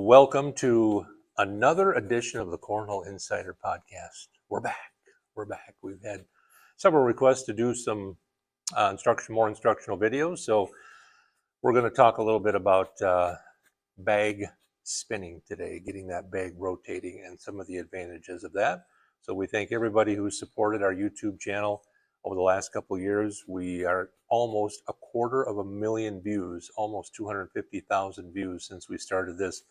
Welcome to another edition of the Cornhole Insider Podcast. We're back. We've had several requests to do some more instructional videos. So we're going to talk a little bit about bag spinning today, getting that bag rotating and some of the advantages of that. So we thank everybody who supported our YouTube channel over the last couple of years. We are almost 250,000 views, almost 250,000 views since we started this.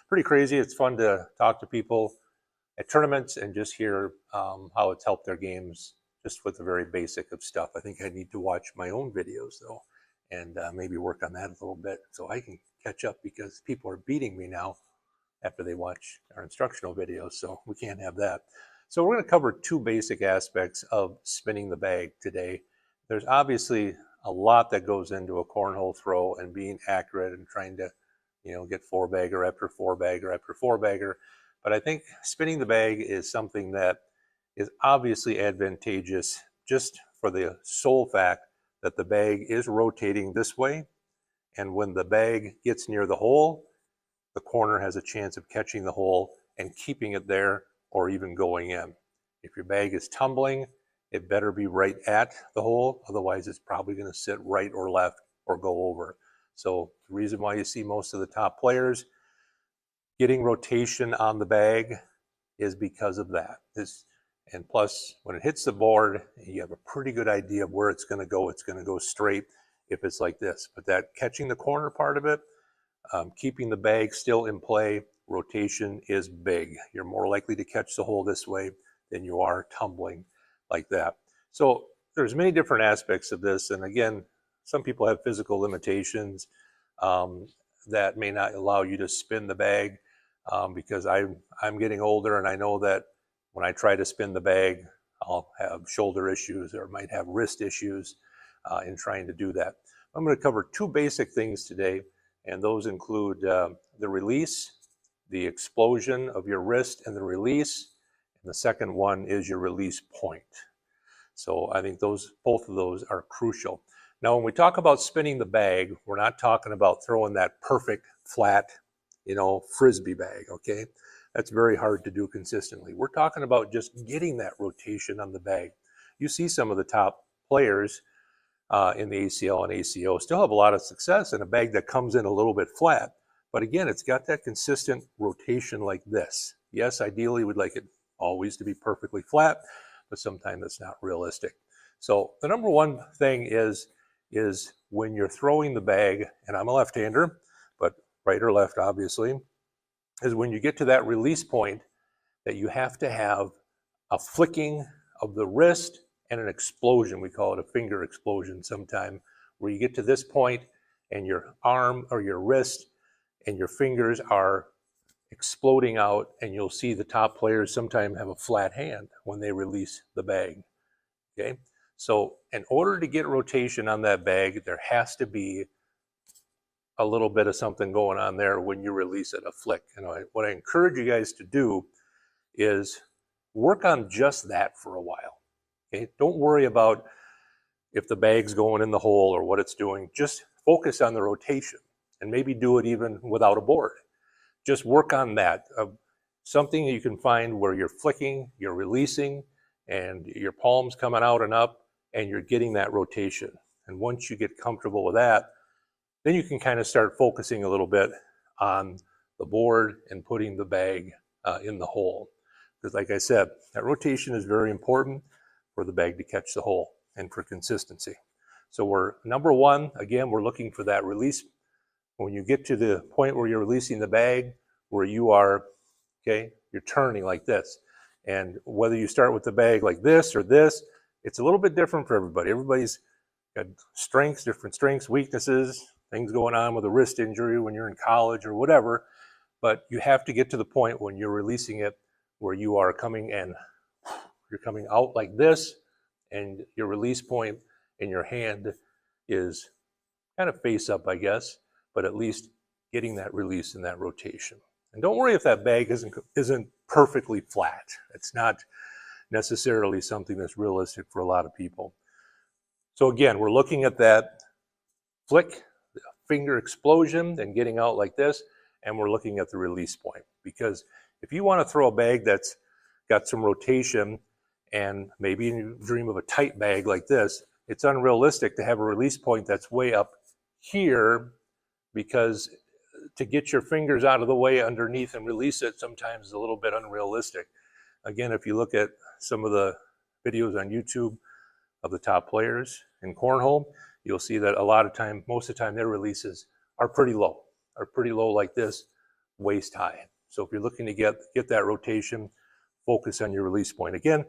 Pretty crazy. It's fun to talk to people at tournaments and just hear how it's helped their games just with the very basic of stuff. I think I need to watch my own videos though and maybe work on that a little bit so I can catch up, because people are beating me now after they watch our instructional videos, so we can't have that. So we're going to cover two basic aspects of spinning the bag today. There's obviously a lot that goes into a cornhole throw and being accurate and trying to get four bagger after four bagger after four bagger. But I think spinning the bag is something that is obviously advantageous just for the sole fact that the bag is rotating this way. And when the bag gets near the hole, the corner has a chance of catching the hole and keeping it there or even going in. If your bag is tumbling, it better be right at the hole. Otherwise, it's probably going to sit right or left or go over. So the reason why you see most of the top players getting rotation on the bag is because of that. And plus, when it hits the board, you have a pretty good idea of where it's going to go. It's going to go straight if it's like this. But that catching the corner part of it, keeping the bag still in play, rotation is big. You're more likely to catch the hole this way than you are tumbling like that. So there's many different aspects of this. And again, some people have physical limitations that may not allow you to spin the bag because I'm getting older, and I know that when I try to spin the bag, I'll have shoulder issues or might have wrist issues in trying to do that. I'm going to cover two basic things today, and those include the release, the explosion of your wrist and the release, and the second one is your release point. So I think both of those are crucial. Now, when we talk about spinning the bag, we're not talking about throwing that perfect flat, frisbee bag, okay? That's very hard to do consistently. We're talking about just getting that rotation on the bag. You see some of the top players in the ACL and ACO still have a lot of success in a bag that comes in a little bit flat. But again, it's got that consistent rotation like this. Yes, ideally we'd like it always to be perfectly flat, but sometimes that's not realistic. So the number one thing is when you're throwing the bag, and I'm a left-hander, but right or left obviously, is when you get to that release point that you have to have a flicking of the wrist and an explosion. We call it a finger explosion sometime, where you get to this point and your arm or your wrist and your fingers are exploding out, and you'll see the top players sometimes have a flat hand when they release the bag, okay? So in order to get rotation on that bag, there has to be a little bit of something going on there when you release it, a flick. And what I encourage you guys to do is work on just that for a while, okay? Don't worry about if the bag's going in the hole or what it's doing. Just focus on the rotation, and maybe do it even without a board. Just work on that. Something you can find where you're flicking, you're releasing, and your palm's coming out and up, and you're getting that rotation. And once you get comfortable with that, then you can kind of start focusing a little bit on the board and putting the bag in the hole. Because like I said, that rotation is very important for the bag to catch the hole and for consistency. So number one, again, we're looking for that release. When you get to the point where you're releasing the bag, where you are, okay, you're turning like this. And whether you start with the bag like this or this, it's a little bit different for everybody. Everybody's got strengths, different strengths, weaknesses, things going on with a wrist injury when you're in college or whatever. But you have to get to the point when you're releasing it where you are coming out like this, and your release point in your hand is kind of face up, I guess, but at least getting that release and that rotation. And don't worry if that bag isn't perfectly flat. It's not necessarily something that's realistic for a lot of people. So again, we're looking at that flick, the finger explosion, and getting out like this. and we're looking at the release point. Because if you want to throw a bag that's got some rotation, and maybe you dream of a tight bag like this, it's unrealistic to have a release point that's way up here, because to get your fingers out of the way underneath and release it sometimes is a little bit unrealistic. Again, if you look at some of the videos on YouTube of the top players in cornhole, you'll see that most of the time their releases are pretty low like this, waist high. So if you're looking to get that rotation, focus on your release point. Again,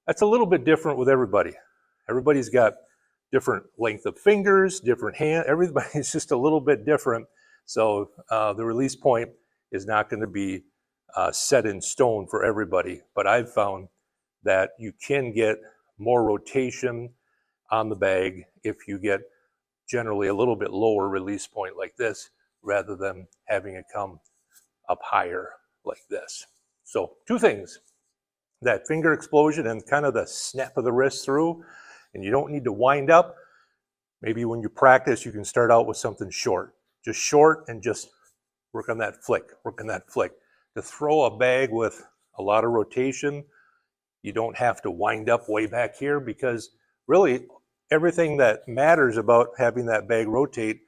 that's a little bit different with everybody. Everybody's got different length of fingers, different hand. Everybody's just a little bit different. So the release point is not going to be set in stone for everybody. But I've found that you can get more rotation on the bag if you get generally a little bit lower release point like this, rather than having it come up higher like this. So two things: that finger explosion and kind of the snap of the wrist through, and you don't need to wind up. Maybe when you practice, you can start out with something short, and just work on that flick, To throw a bag with a lot of rotation, you don't have to wind up way back here, because really everything that matters about having that bag rotate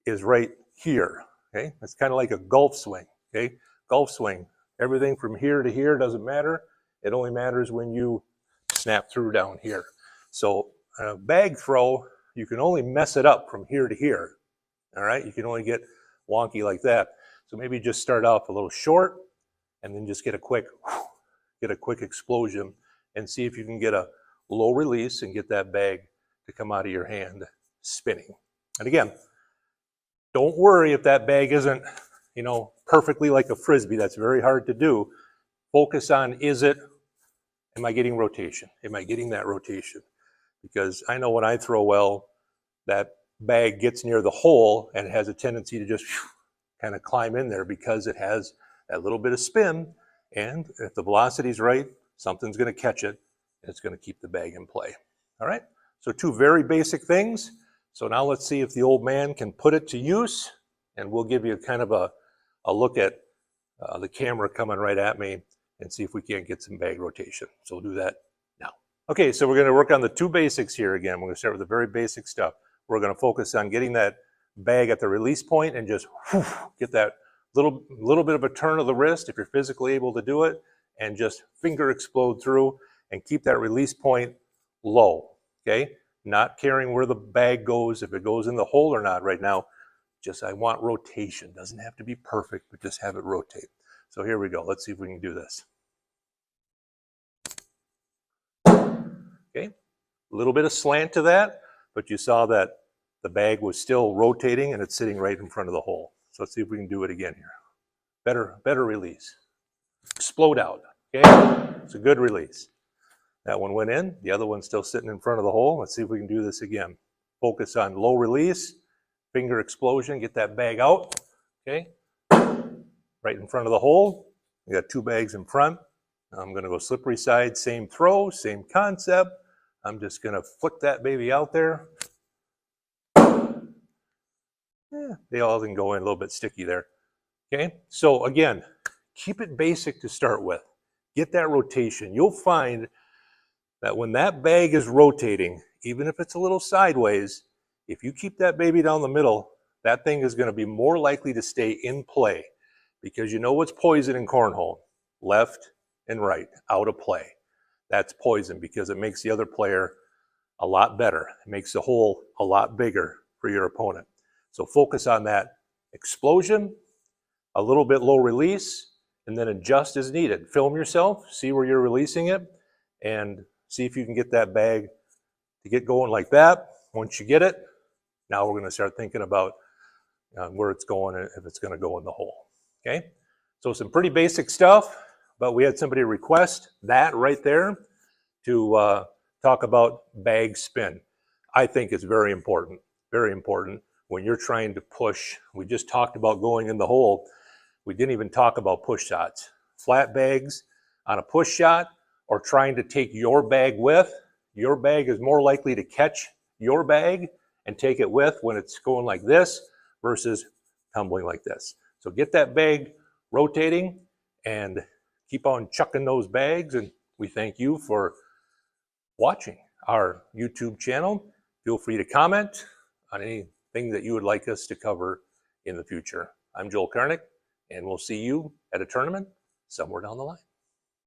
is right here, okay? It's kind of like a golf swing, okay? Golf swing, everything from here to here doesn't matter. It only matters when you snap through down here. So a bag throw, you can only mess it up from here to here, all right? You can only get wonky like that. So maybe just start off a little short, and then just get a quick explosion, and see if you can get a low release and get that bag to come out of your hand spinning. And again, don't worry if that bag isn't, perfectly like a Frisbee. That's very hard to do. Focus on, am I getting rotation? Am I getting that rotation? Because I know when I throw well, that bag gets near the hole and it has a tendency to just kind of climb in there, because it has that little bit of spin, and if the velocity's right, something's going to catch it, and it's going to keep the bag in play. All right, so two very basic things. So now let's see if the old man can put it to use, and we'll give you kind of a look at the camera coming right at me, and see if we can't get some bag rotation. So we'll do that now. Okay, so we're going to work on the two basics here again. We're going to start with the very basic stuff. We're going to focus on getting that bag at the release point and just get that little bit of a turn of the wrist, if you're physically able to do it, and just finger explode through and keep that release point low, okay? Not caring where the bag goes, if it goes in the hole or not right now. Just, I want rotation. Doesn't have to be perfect, but just have it rotate. So here we go. Let's see if we can do this. Okay, a little bit of slant to that, but you saw that the bag was still rotating and it's sitting right in front of the hole. So let's see if we can do it again here. Better release. Explode out, okay? It's a good release. That one went in, the other one's still sitting in front of the hole. Let's see if we can do this again. Focus on low release, finger explosion, get that bag out, okay? Right in front of the hole. We got two bags in front. I'm gonna go slippery side, same throw, same concept. I'm just gonna flick that baby out there. They all can go in a little bit sticky there. Okay, so again, keep it basic to start with. Get that rotation. You'll find that when that bag is rotating, even if it's a little sideways, if you keep that baby down the middle, that thing is going to be more likely to stay in play, because you know what's poison in cornhole? Left and right, out of play. That's poison, because it makes the other player a lot better. It makes the hole a lot bigger for your opponent. So focus on that explosion, a little bit low release, and then adjust as needed. Film yourself, see where you're releasing it, and see if you can get that bag to get going like that. Once you get it, now we're going to start thinking about where it's going and if it's going to go in the hole. Okay, so some pretty basic stuff, but we had somebody request that right there to talk about bag spin. I think it's very important, when you're trying to push. We just talked about going in the hole. We didn't even talk about push shots. Flat bags on a push shot, or trying to take your bag with, your bag is more likely to catch your bag and take it with when it's going like this versus tumbling like this. So get that bag rotating and keep on chucking those bags. And we thank you for watching our YouTube channel. Feel free to comment on anything that you would like us to cover in the future. I'm Joel Karnick, and we'll see you at a tournament somewhere down the line.